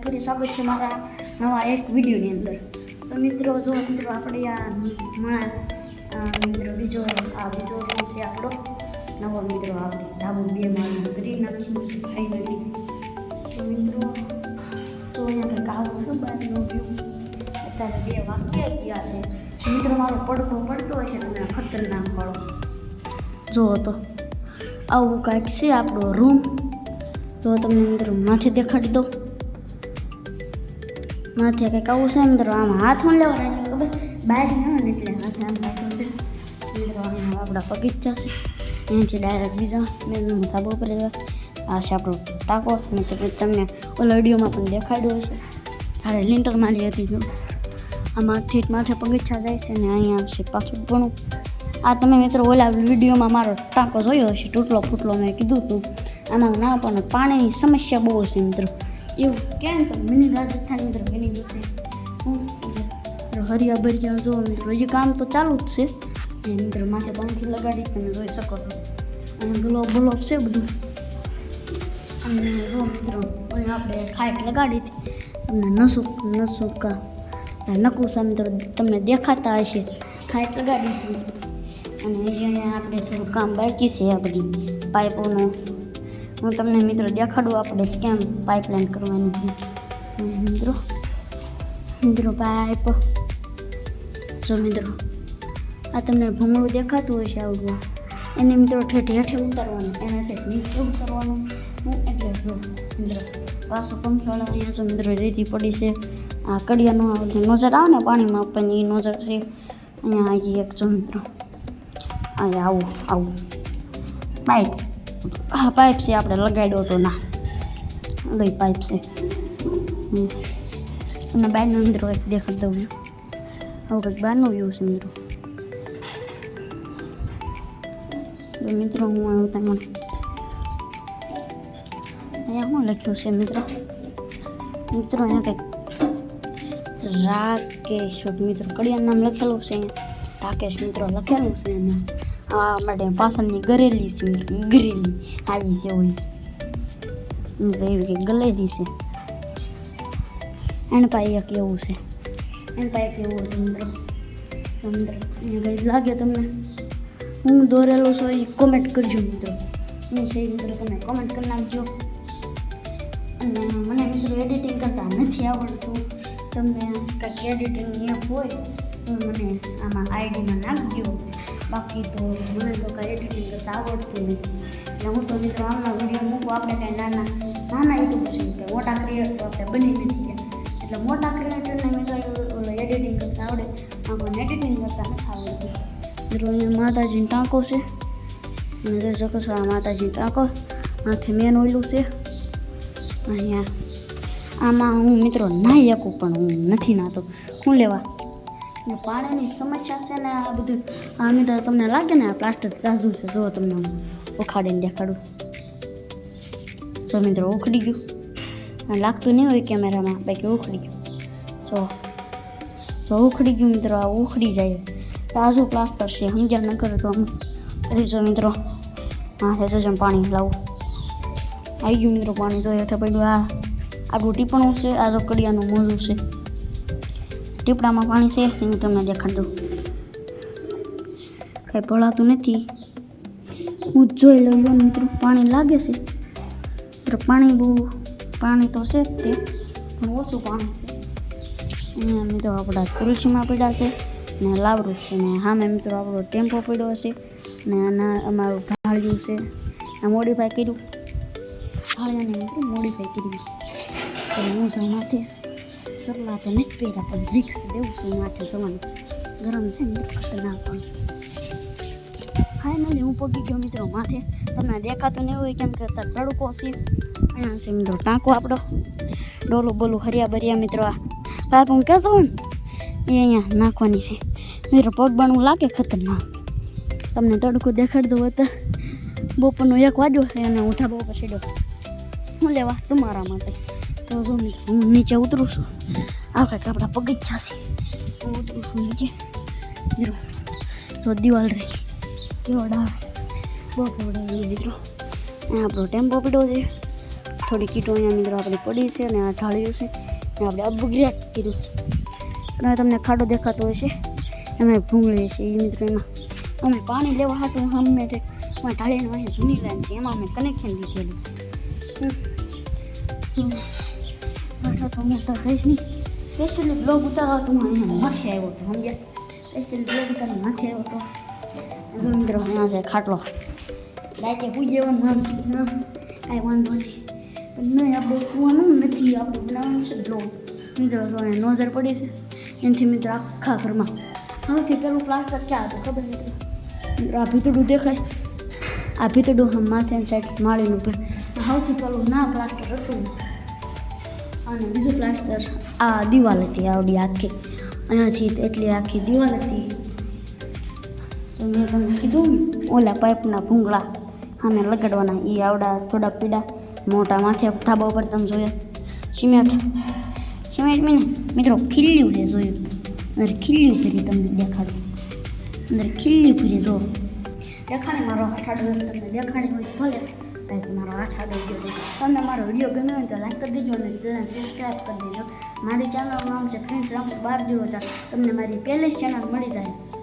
ફરી સ્વાગત છે મારા નવા એક વિડીયોની અંદર. તો મિત્રો જો મિત્રો આપણે મિત્રો બીજો રૂમ છે આપણો નવો મિત્રો આપણે ધાબુ 2 માળનું કરી નાખ્યું છે ફાઇનલી. તો મિત્રો તો અહીંયા કંઈક આવું છે બહારનો વ્યૂ. અત્યારે 2 વાગ્યા ગયા છે મિત્રો. મારો પડકો પડતો હશે તમને ખતરનાક વાળો. જુઓ તો આવું કાંઈક છે આપણો રૂમ. તો તમને મિત્રો માથે દેખાડી દો. માથે કંઈક આવું છે મિત્રો. આમાં હાથ ન લેવાના છે ખબર બહાર ન આવે ને એટલે હાથે આમ રાખવું છે મિત્રો. આપણા બગીચા છે અહીંથી ડાયરેક્ટ બીજા મેનનું ધાબો ઉપર આ છે આપણો ટાંકો. મેં તો તમને ઓલા વિડીયોમાં પણ દેખાડ્યો હશે. હારે લિન્ટર મારી હતી. આમાંથી માથે બગીચા જાય છે ને અહીંયા છે પાછું ઘણું. આ તમે મિત્રો ઓલા વિડીયોમાં મારો ટાંકો જોયો હશે તૂટલો ફૂટલો. મેં કીધું હતું આમાં ના પણ પાણીની સમસ્યા બહુ છે મિત્રો. એવું કેમ તો મિની રાજસ્થાન મિત્રો બની ગયું છે. હરિયા ભરિયા જો મિત્રો હજી કામ તો ચાલુ જ છે. મિત્રો માથે પંખી લગાડી તમે જોઈ શકો છો. અને ગ્લોબ છે બધું. અને જો મિત્રો અહીંયા આપણે ખાઈટ લગાડી હતી. તમને નકુસા મિત્રો તમને દેખાતા હશે. ખાઈટ લગાડી હતી. અને અહીંયા આપણે થોડું કામ બાકી છે આ બધી પાઇપોનું. હું તમને મિત્રો દેખાડું આપણે કેમ પાઇપલાઇન કરવાની છે મિત્રો પાઇપ. જો મિત્રો આ તમને ભૂંગળું દેખાતું હશે આવડું. એને મિત્રો ઠેઠ હેઠે ઉતારવાનું એના ઠેઠ નીચે ઉતારવાનું. એટલે જો મિત્રો પાછું પંખીવાળા અહીંયા જો મિત્રો રેતી પડી છે. આ કડિયાનો નોઝર આવે ને પાણીમાં આપવાની એ નોઝર છે. અહીંયા આવી એક જો મિત્રો અહીંયા આવું પાઇપ. હા પાઇપ છે આપણે લગાડ્યો તો ના લઈ પાઇપ છે. અને બહારનો મિત્રો એક દેખાડ દઉં. આવું કંઈક બહારનો વ્યૂ છે મિત્રો. તો મિત્રો હું આવ્યું તમને અહીંયા શું લખ્યું છે મિત્રો. અહીંયા કંઈક રાકેશ મિત્રો કડિયાનું નામ લખેલું છે. અહીંયા રાકેશ મિત્રો લખેલું છે. અને આ માટે પાછળની ગરેલી છે ગરેલી આવી છે હોય એવી કે ગલેલી છે. એને પાસે એક એવું છે. એને પાસે એક એવું હતું મિત્રો. અહીંયા કંઈ લાગે તમને હું દોરેલું છું એ કોમેન્ટ કરજો મિત્રો. હું છે મિત્રો તમે કોમેન્ટ કરી નાખજો. અને મને મિત્રો એડિટિંગ કરતાં નથી આવડતું. તમને કાંઈક એડિટિંગ એપ હોય તો મને આમાં આઈડીમાં નાખજો. બાકી તો મને તો કાંઈ એડિટિંગ કરતાં આવડતું નથી. એટલે હું તો મિત્રો આમના વિડીયો મૂકું. આપણે કાંઈ નાના યુટ્યુબ છે કે મોટા ક્રિએટર તો આપણે બની નથી ગયા. એટલે મોટા ક્રિએટરને મિત્રો એડિટિંગ કરતાં આવડે. આપણને એડિટિંગ કરતાં નથી આવડતું. મિત્રો અહીંયા માતાજીનો ટાંકો છે. અને જોઈ શકો છો આ માતાજીનો ટાંકો. માથે મેન ઓયલું છે. અહીંયા આમાં હું મિત્રો નાહી શકું પણ હું નથી નાહતો. શું લેવા પાણીની સમસ્યા છે ને આ બધું. આ મિત્રો તમને લાગે ને આ પ્લાસ્ટિક તાજું છે. જો તમને હું ઉખાડીને દેખાડું. જો મિત્રો ઉખડી ગયું. લાગતું નહીં હોય કેમેરામાં બાકી ઉખડી ગયું. જો ઉખડી ગયું મિત્રો. આ ઉખડી જાય તાજું પ્લાસ્ટર છે. સમજ્યા ન કરે તો આમ કરી. જો મિત્રો હા છે જો પાણી લાવું આવી ગયું મિત્રો. પાણી તો હેઠે પડ્યું. આ આપણું ટીપણું છે. આ તો કડિયાનું મોજું છે. ટીપડામાં પાણી છે હું તમને દેખાડ દઉં. કંઈ ભળાતું નથી. હું જોઈ લઉં મિત્રો પાણી લાગે છે. પાણી તો છે જ તે પણ ઓછું પાણી છે. અહીંયા મિત્રો આપણા તુલસીમાં પડ્યા છે ને લાવડું છે. ને સામે મિત્રો આપણો ટેમ્પો પડ્યો છે. ને આના અમારું ઢાળિયું છે. આ મોડીફાઈ કર્યું. ઢાળિયાને મિત્રો મોડીફાઈ કર્યું. તો હું જાઉં માથે. સગલા તો નથી પહેર્યા પણ રિક્સ દેવું છું માથે જવાનું. ગરમ છે ને ખતરનાક પણ. ફાઇનલી હું પગી ગયો મિત્રો માથે. તમને દેખાતું નહીં હોય કેમ કે તડકો છે. અહીંયા છે મિત્રો ટાંકો આપણો. ડોલું બોલું હરિયા ભરિયા મિત્રો. આ પાઇપ હું કહેતો હોય ને એ અહીંયા નાખવાની છે મિત્રો. પગ બાણું લાગે ખતરનાક. તમને તડકો દેખાડી દઉં તો બપોરનો 1 વાગ્યો છે અને હું ધાબા ઉપર સીડો. હું લેવા તમારા માટે. તો જો મિત્રો હું નીચે ઉતરું છું. આ કંઈક આપણા બગીચા છે. હું ઉતરું છું નીચે. જો દિવાલ રહી કેવડ આવે બહુ કેવડાવી મિત્રો. અહીંયા આપણો ટેમ્પો પડ્યો છે. થોડી કીટો અહીંયા મિત્રો આપણી પડી છે અને આ ઢાળ્યું છે ને આપણે અપગ્રેડ કીધું અને તમને ખાડો દેખાતો હોય છે અમે ભૂંગળીએ છીએ એ મિત્રો એમાં અમે પાણી લેવા હાટું અમે ઢાળીને અહીંયા જૂની લાઈન છે એમાં અમે કનેક્શન લીધેલું છે બેઠો તો મોટા થઈશ નહીં સ્પેશિયલી બ્લોગ ઉતારવા તો હું અહીંયા માથે આવ્યો હતો સમજ્યા સ્પેશિયલી બ્લોગ ઉતારવા માથે આવ્યો હતો જો મિત્રો અહીંયા છે ખાટલો લાઈટે પૂઈ જવાનું આમ કાંઈ વાંધો નહીં પણ નહીં આપણે સુવાનું નથી આપણે બનાવવાનું છે બ્લોગ મિત્રો તો અહીંયા નજર પડી છે એનાથી મિત્રો આખા ઘરમાં સૌથી પહેલું પ્લાસ્ટર ક્યાં હતું ખબર મિત્રો આ ભીતડું દેખાય આ ભીતડું આમ માથે સાઈડ માળીનું ઉપર સૌથી પહેલું ના પ્લાસ્ટર હતું અને બીજું પ્લાસ્ટર આ દિવાલ હતી આવડી આખી અહીંયાથી એટલી આખી દિવાલ હતી તો મેં તમને કીધું ઓલા પાઇપના ભૂંગળા સામે લગાડવાના એ આવડા થોડા પીડા મોટા માથે ધાબા ઉપર તમે જોયા સિમેન્ટ મેં મિત્રો ખીલ્યું છે જોયું અંદર ખીલ્યું ફરી તમને દેખાડું અંદર ખીલ્યું ફરી જો દેખાડી મારો આઠાડો તમને દેખાડી હોય ભલે કાંઈક મારો આઠાડો ગયો તમને મારો વિડીયો ગમ્યો હોય તો લાઈક કરી દેજો અને ચેનલ સબસ્ક્રાઈબ કરી દેજો મારી ચેનલનું નામ છે ફ્રેન્ડ્સ રામપુર 12 હતા તમને મારી પહેલી જ ચેનલ મળી જાય